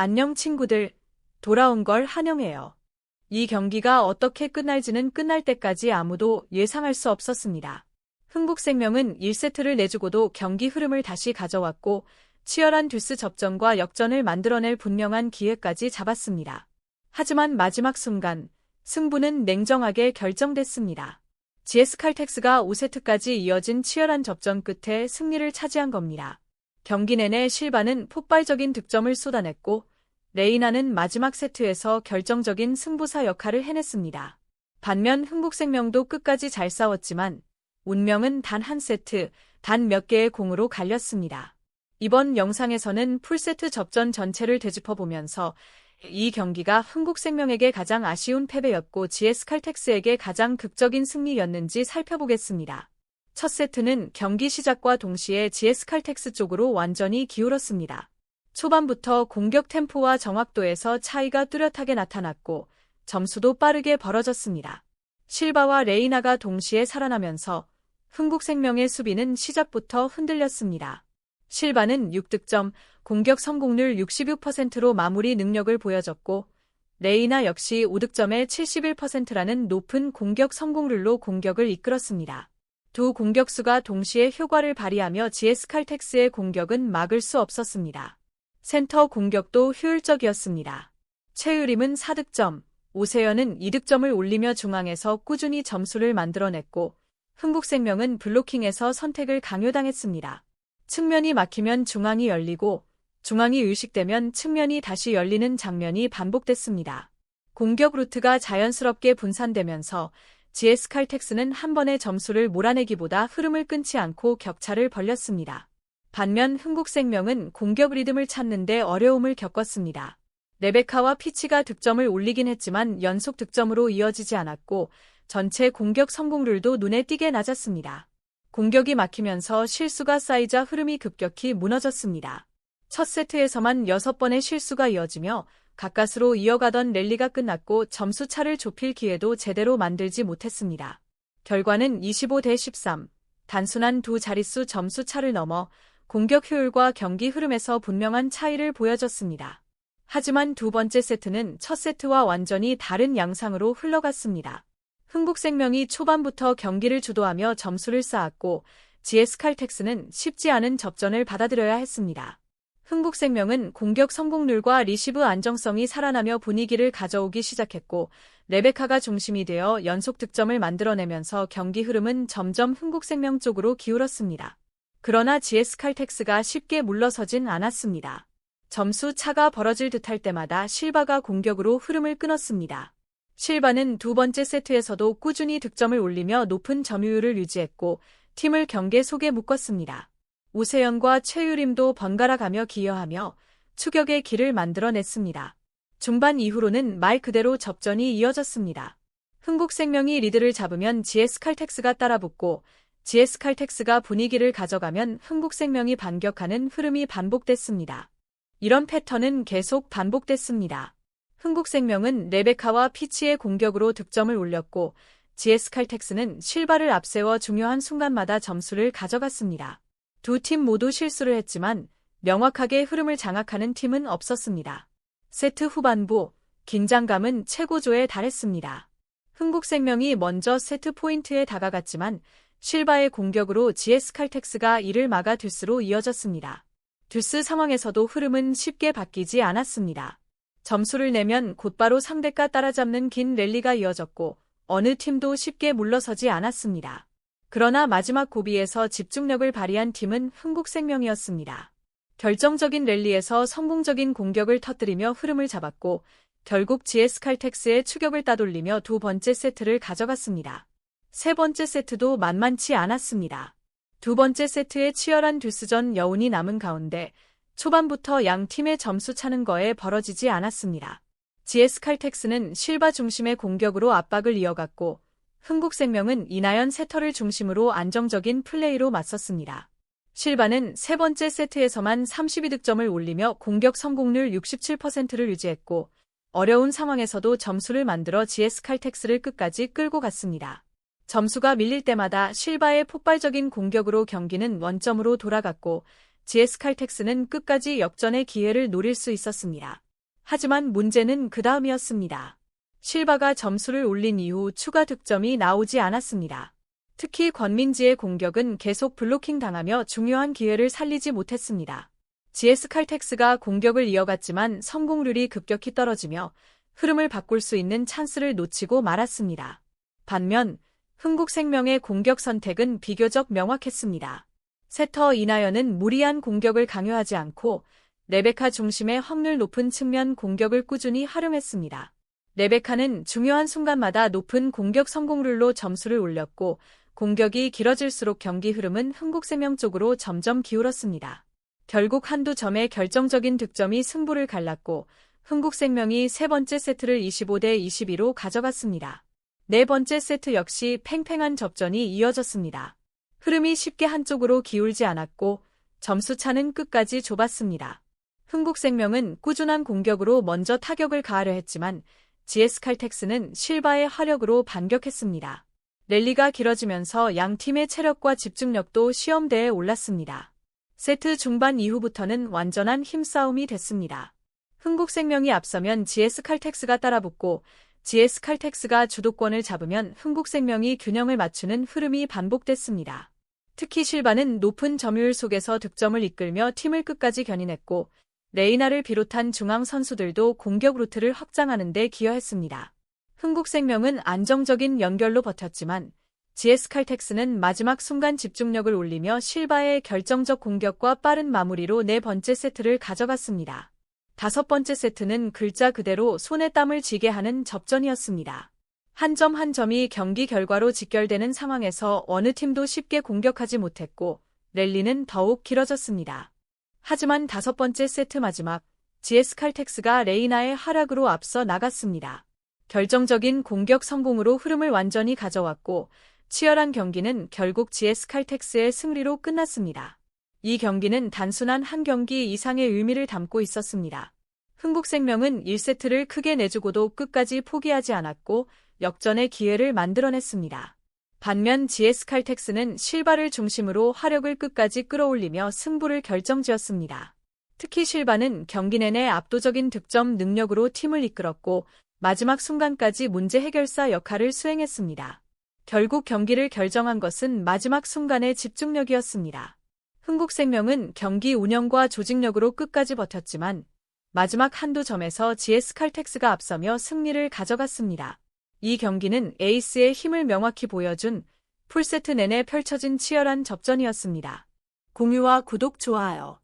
안녕 친구들, 돌아온 걸 환영해요. 이 경기가 어떻게 끝날지는 끝날 때까지 아무도 예상할 수 없었습니다. 흥국생명은 1세트를 내주고도 경기 흐름을 다시 가져왔고 치열한 듀스 접전과 역전을 만들어낼 분명한 기회까지 잡았습니다. 하지만 마지막 순간 승부는 냉정하게 결정됐습니다. GS칼텍스가 5세트까지 이어진 치열한 접전 끝에 승리를 차지한 겁니다. 경기 내내 실바는 폭발적인 득점을 쏟아냈고 레이나는 마지막 세트에서 결정적인 승부사 역할을 해냈습니다. 반면 흥국생명도 끝까지 잘 싸웠지만 운명은 단 한 세트, 단 몇 개의 공으로 갈렸습니다. 이번 영상에서는 풀세트 접전 전체를 되짚어보면서 이 경기가 흥국생명에게 가장 아쉬운 패배였고 GS칼텍스에게 가장 극적인 승리였는지 살펴보겠습니다. 첫 세트는 경기 시작과 동시에 GS칼텍스 쪽으로 완전히 기울었습니다. 초반부터 공격 템포와 정확도에서 차이가 뚜렷하게 나타났고 점수도 빠르게 벌어졌습니다. 실바와 레이나가 동시에 살아나면서 흥국생명의 수비는 시작부터 흔들렸습니다. 실바는 6득점, 공격 성공률 66%로 마무리 능력을 보여줬고 레이나 역시 5득점에 71%라는 높은 공격 성공률로 공격을 이끌었습니다. 두 공격수가 동시에 효과를 발휘하며 GS칼텍스의 공격은 막을 수 없었습니다. 센터 공격도 효율적이었습니다. 최유림은 4득점, 오세연은 2득점을 올리며 중앙에서 꾸준히 점수를 만들어냈고 흥국생명은 블로킹에서 선택을 강요당했습니다. 측면이 막히면 중앙이 열리고 중앙이 의식되면 측면이 다시 열리는 장면이 반복됐습니다. 공격 루트가 자연스럽게 분산되면서 GS칼텍스는 한 번의 점수를 몰아내기보다 흐름을 끊지 않고 격차를 벌렸습니다. 반면 흥국생명은 공격 리듬을 찾는 데 어려움을 겪었습니다. 레베카와 피치가 득점을 올리긴 했지만 연속 득점으로 이어지지 않았고 전체 공격 성공률도 눈에 띄게 낮았습니다. 공격이 막히면서 실수가 쌓이자 흐름이 급격히 무너졌습니다. 첫 세트에서만 6번의 실수가 이어지며 가까스로 이어가던 랠리가 끝났고 점수 차를 좁힐 기회도 제대로 만들지 못했습니다. 결과는 25대13, 단순한 두 자릿수 점수 차를 넘어 공격 효율과 경기 흐름에서 분명한 차이를 보여줬습니다. 하지만 두 번째 세트는 첫 세트와 완전히 다른 양상으로 흘러갔습니다. 흥국생명이 초반부터 경기를 주도하며 점수를 쌓았고 GS칼텍스는 쉽지 않은 접전을 받아들여야 했습니다. 흥국생명은 공격 성공률과 리시브 안정성이 살아나며 분위기를 가져오기 시작했고 레베카가 중심이 되어 연속 득점을 만들어내면서 경기 흐름은 점점 흥국생명 쪽으로 기울었습니다. 그러나 GS칼텍스가 쉽게 물러서진 않았습니다. 점수 차가 벌어질 듯할 때마다 실바가 공격으로 흐름을 끊었습니다. 실바는 두 번째 세트에서도 꾸준히 득점을 올리며 높은 점유율을 유지했고 팀을 경계 속에 묶었습니다. 오세연과 최유림도 번갈아가며 기여하며 추격의 길을 만들어냈습니다. 중반 이후로는 말 그대로 접전이 이어졌습니다. 흥국생명이 리드를 잡으면 GS칼텍스가 따라붙고 GS칼텍스가 분위기를 가져가면 흥국생명이 반격하는 흐름이 반복됐습니다. 이런 패턴은 계속 반복됐습니다. 흥국생명은 레베카와 피치의 공격으로 득점을 올렸고 GS칼텍스는 실바를 앞세워 중요한 순간마다 점수를 가져갔습니다. 두 팀 모두 실수를 했지만 명확하게 흐름을 장악하는 팀은 없었습니다. 세트 후반부, 긴장감은 최고조에 달했습니다. 흥국생명이 먼저 세트 포인트에 다가갔지만 실바의 공격으로 GS칼텍스가 이를 막아 듀스로 이어졌습니다. 듀스 상황에서도 흐름은 쉽게 바뀌지 않았습니다. 점수를 내면 곧바로 상대가 따라잡는 긴 랠리가 이어졌고 어느 팀도 쉽게 물러서지 않았습니다. 그러나 마지막 고비에서 집중력을 발휘한 팀은 흥국생명이었습니다. 결정적인 랠리에서 성공적인 공격을 터뜨리며 흐름을 잡았고 결국 GS칼텍스의 추격을 따돌리며 두 번째 세트를 가져갔습니다. 세 번째 세트도 만만치 않았습니다. 두 번째 세트의 치열한 듀스전 여운이 남은 가운데 초반부터 양 팀의 점수 차는 거에 벌어지지 않았습니다. GS칼텍스는 실바 중심의 공격으로 압박을 이어갔고 흥국생명은 이나연 세터를 중심으로 안정적인 플레이로 맞섰습니다. 실바는 세 번째 세트에서만 32득점을 올리며 공격 성공률 67%를 유지했고 어려운 상황에서도 점수를 만들어 GS칼텍스를 끝까지 끌고 갔습니다. 점수가 밀릴 때마다 실바의 폭발적인 공격으로 경기는 원점으로 돌아갔고 GS칼텍스는 끝까지 역전의 기회를 노릴 수 있었습니다. 하지만 문제는 그 다음이었습니다. 실바가 점수를 올린 이후 추가 득점이 나오지 않았습니다. 특히 권민지의 공격은 계속 블로킹 당하며 중요한 기회를 살리지 못했습니다. GS 칼텍스가 공격을 이어갔지만 성공률이 급격히 떨어지며 흐름을 바꿀 수 있는 찬스를 놓치고 말았습니다. 반면 흥국생명의 공격 선택은 비교적 명확했습니다. 세터 이나연은 무리한 공격을 강요하지 않고 레베카 중심의 확률 높은 측면 공격을 꾸준히 활용했습니다. 레베카는 중요한 순간마다 높은 공격 성공률로 점수를 올렸고 공격이 길어질수록 경기 흐름은 흥국생명 쪽으로 점점 기울었습니다. 결국 한두 점의 결정적인 득점이 승부를 갈랐고 흥국생명이 세 번째 세트를 25대 22로 가져갔습니다. 네 번째 세트 역시 팽팽한 접전이 이어졌습니다. 흐름이 쉽게 한쪽으로 기울지 않았고 점수차는 끝까지 좁았습니다. 흥국생명은 꾸준한 공격으로 먼저 타격을 가하려 했지만 GS 칼텍스는 실바의 화력으로 반격했습니다. 랠리가 길어지면서 양 팀의 체력과 집중력도 시험대에 올랐습니다. 세트 중반 이후부터는 완전한 힘싸움이 됐습니다. 흥국생명이 앞서면 GS 칼텍스가 따라붙고 GS 칼텍스가 주도권을 잡으면 흥국생명이 균형을 맞추는 흐름이 반복됐습니다. 특히 실바는 높은 점유율 속에서 득점을 이끌며 팀을 끝까지 견인했고 레이나를 비롯한 중앙 선수들도 공격 루트를 확장하는 데 기여했습니다. 흥국생명은 안정적인 연결로 버텼지만 GS 칼텍스는 마지막 순간 집중력을 올리며 실바의 결정적 공격과 빠른 마무리로 네 번째 세트를 가져갔습니다. 다섯 번째 세트는 글자 그대로 손에 땀을 쥐게 하는 접전이었습니다. 한 점 한 점이 경기 결과로 직결되는 상황에서 어느 팀도 쉽게 공격하지 못했고 랠리는 더욱 길어졌습니다. 하지만 다섯 번째 세트 마지막 GS 칼텍스가 레이나의 하락으로 앞서 나갔습니다. 결정적인 공격 성공으로 흐름을 완전히 가져왔고 치열한 경기는 결국 GS 칼텍스의 승리로 끝났습니다. 이 경기는 단순한 한 경기 이상의 의미를 담고 있었습니다. 흥국생명은 1세트를 크게 내주고도 끝까지 포기하지 않았고 역전의 기회를 만들어냈습니다. 반면 GS 칼텍스는 실바를 중심으로 화력을 끝까지 끌어올리며 승부를 결정지었습니다. 특히 실바는 경기 내내 압도적인 득점 능력으로 팀을 이끌었고 마지막 순간까지 문제 해결사 역할을 수행했습니다. 결국 경기를 결정한 것은 마지막 순간의 집중력이었습니다. 흥국생명은 경기 운영과 조직력으로 끝까지 버텼지만 마지막 한두 점에서 GS 칼텍스가 앞서며 승리를 가져갔습니다. 이 경기는 에이스의 힘을 명확히 보여준 풀세트 내내 펼쳐진 치열한 접전이었습니다. 공유와 구독, 좋아요